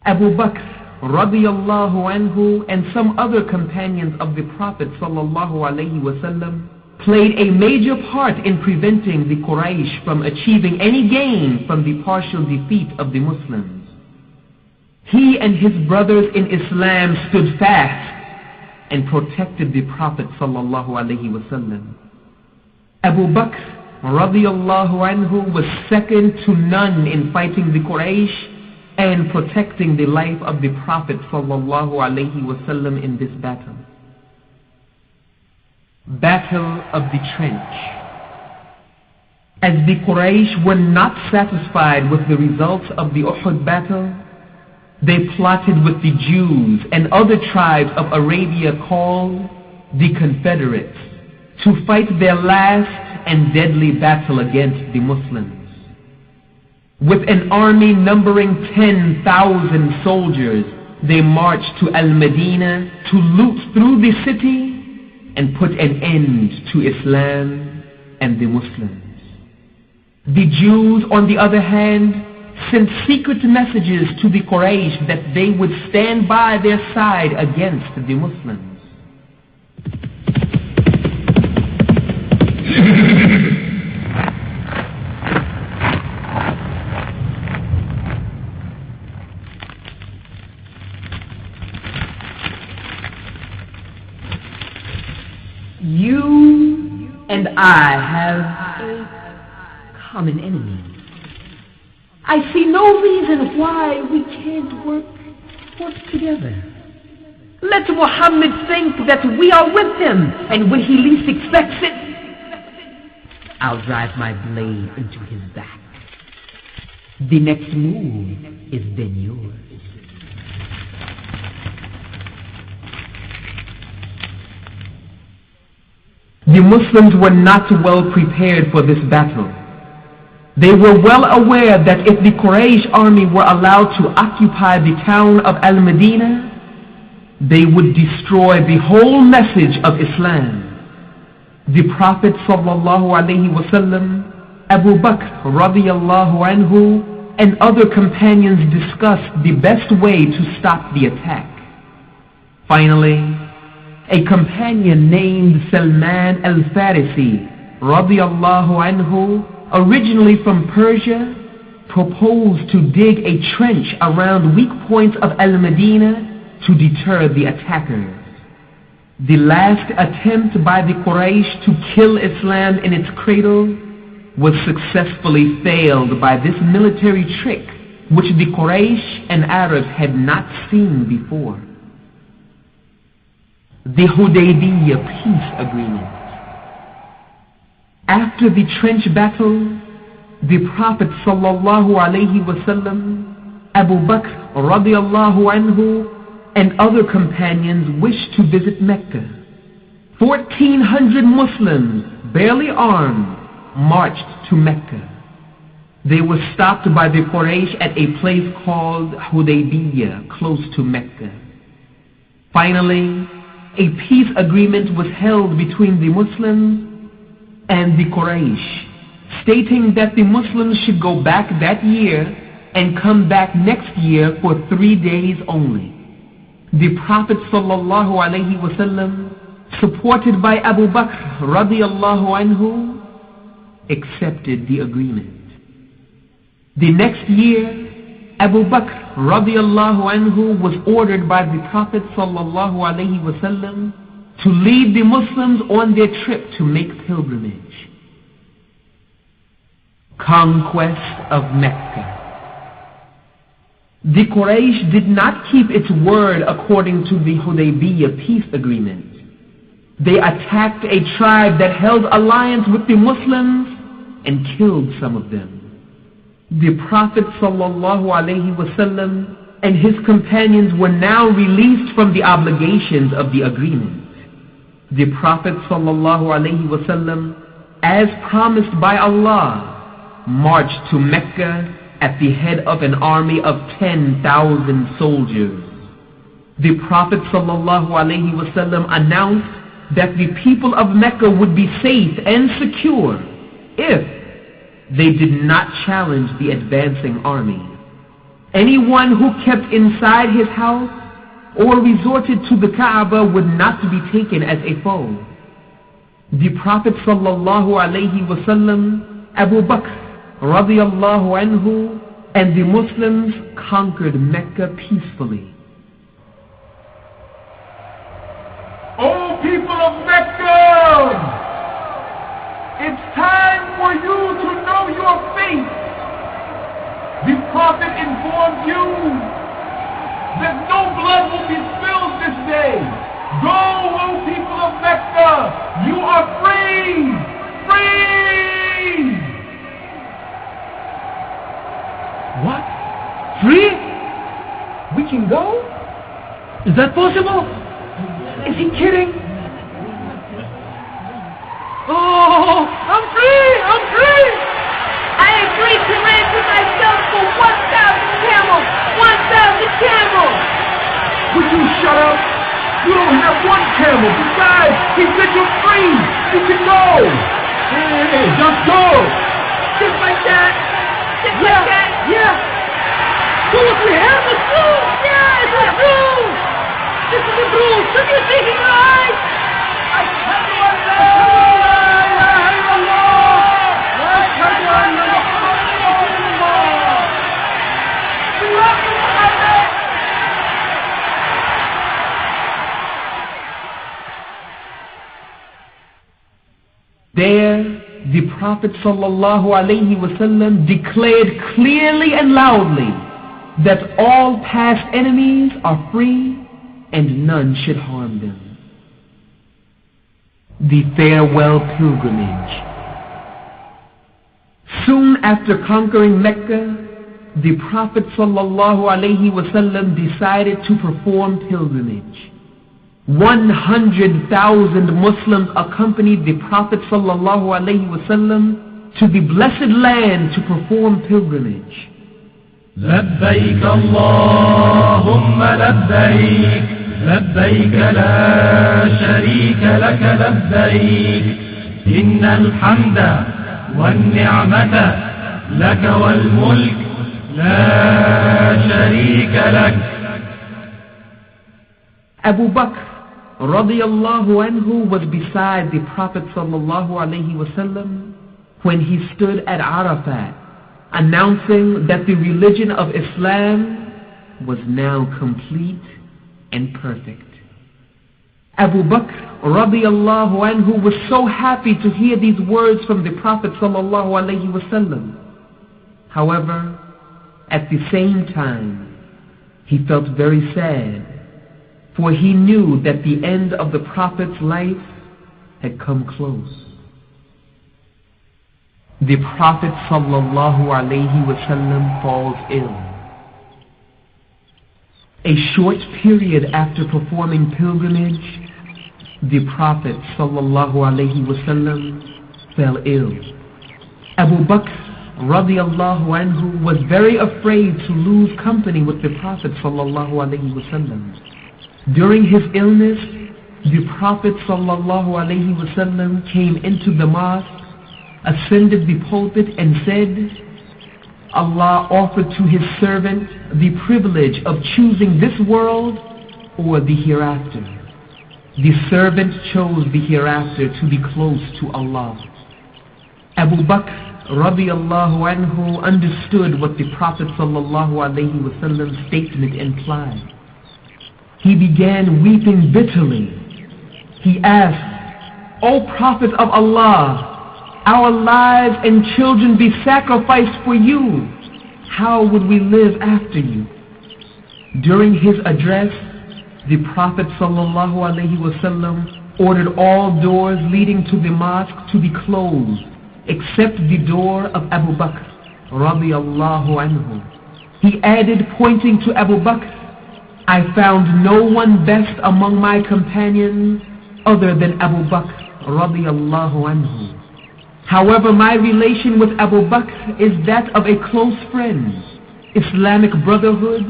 Abu Bakr radiyallahu anhu and some other companions of the Prophet sallallahu alaihi wasallam played a major part in preventing the Quraysh from achieving any gain from the partial defeat of the Muslims. He and his brothers in Islam stood fast and protected the Prophet sallallahu alaihi wasallam. Abu Bakr radiyallahu anhu was second to none in fighting the Quraysh and protecting the life of the Prophet sallallahu alaihi wasallam in this battle. Battle of the Trench. As the Quraysh were not satisfied with the results of the Uhud battle, they plotted with the Jews and other tribes of Arabia called the Confederates to fight their last and deadly battle against the Muslims. With an army numbering 10,000 soldiers, they marched to Al-Medina to loot through the city and put an end to Islam and the Muslims. The Jews, on the other hand, sent secret messages to the Quraysh that they would stand by their side against the Muslims. You and I have a common enemy. I see no reason why we can't work together. Let Muhammad think that we are with him, and when he least expects it, I'll drive my blade into his back. The next move is then yours. The Muslims were not well prepared for this battle. They were well aware that if the Quraysh army were allowed to occupy the town of Al-Medina, they would destroy the whole message of Islam. The Prophet sallallahu alaihi wasallam, Abu Bakr radiyallahu anhu, and other companions discussed the best way to stop the attack. Finally, a companion named Salman al-Farisi radiyallahu anhu, originally from Persia, proposed to dig a trench around weak points of Al-Medina to deter the attackers. The last attempt by the Quraysh to kill Islam in its cradle was successfully failed by this military trick which the Quraysh and Arabs had not seen before. The Hudaybiyah peace agreement. After the trench battle, the Prophet sallallahu alaihi wasallam, Abu Bakr radiyallahu anhu, and other companions wished to visit Mecca. 1,400 Muslims, barely armed, marched to Mecca. They were stopped by the Quraysh at a place called Hudaybiyah, close to Mecca. Finally, a peace agreement was held between the Muslims and the Quraysh, stating that the Muslims should go back that year and come back next year for 3 days only. The Prophet sallallahu alaihi wasallam, supported by Abu Bakr radiyallahu anhu, accepted the agreement. The next year, Abu Bakr radiyallahu anhu was ordered by the Prophet sallallahu alaihi wasallam to lead the Muslims on their trip to make pilgrimage. Conquest of Mecca. The Quraysh did not keep its word according to the Hudaybiyah peace agreement. They attacked a tribe that held alliance with the Muslims and killed some of them. The Prophet sallallahu alaihi wasallam and his companions were now released from the obligations of the agreement. The Prophet sallallahu alaihi wasallam, as promised by Allah, marched to Mecca at the head of an army of 10,000 soldiers. The Prophet sallallahu alaihi wasallam announced that the people of Mecca would be safe and secure if they did not challenge the advancing army. Anyone who kept inside his house or resorted to the Kaaba would not be taken as a foe. The Prophet sallallahu alaihi wasallam, Abu Bakr radiyallahu anhu, and the Muslims conquered Mecca peacefully. O people of Mecca, it's time for you to know your fate. The Prophet informed you that no blood will be spilled this day. Go, O people of Mecca, you are free! Free! What? Free? We can go? Is that possible? Is he kidding? Oh, I'm free! I'm free! I agree to ransom myself for 1,000 camels! 1,000 camels! Would you shut up? You don't have one camel. Besides, he said you're free. You can go. Hey, just go. Just like that? Just like that? Yeah. Do what we have to do. Yeah, it's a rule. This is a rule. Should you think in your eyes? Ashhadu an la ilaha illallah. Wa ashhadu anna Muhammadan rasulullah. We love you, Muhammad. There, the Prophet sallallahu alaihi wasallam declared clearly and loudly that all past enemies are free and none should harm them. The farewell pilgrimage. Soon after conquering Mecca, the Prophet sallallahu alaihi wasallam decided to perform pilgrimage. 100,000 Muslims accompanied the Prophet sallallahu alaihi wasallam to the blessed land to perform pilgrimage. لبيك اللهم لبيك لبيك لا شريك لك لبيك إن الحمد والنعمة لك والملك لا شريك لك. Abu Bakr radiyallahu anhu was beside the Prophet sallallahu alaihi wasallam when he stood at Arafat, announcing that the religion of Islam was now complete and perfect. Abu Bakr radiyallahu anhu was so happy to hear these words from the Prophet sallallahu alaihi wasallam. However, at the same time, he felt very sad, for he knew that the end of the Prophet's life had come close. The Prophet sallallahu alaihi wasallam falls ill. A short period after performing pilgrimage, the Prophet sallallahu alaihi wasallam fell ill. Abu Bakr radiyallahu anhu was very afraid to lose company with the Prophet sallallahu alaihi wasallam. During his illness, the Prophet sallallahu alaihi wasallam came into the mosque, ascended the pulpit and said, Allah offered to his servant the privilege of choosing this world or the hereafter. The servant chose the hereafter to be close to Allah. Abu Bakr radiyallahu anhu understood what the Prophet sallallahu alaihi wasallam's statement implied. He began weeping bitterly. He asked, O Prophet of Allah, our lives and children be sacrificed for you. How would we live after you? During his address, the Prophet sallallahu alaihi wasallam ordered all doors leading to the mosque to be closed, except the door of Abu Bakr radiyallahu anhu. He added, pointing to Abu Bakr, I found no one best among my companions other than Abu Bakr radiyallahu anhu. However, my relation with Abu Bakr is that of a close friend, Islamic brotherhood,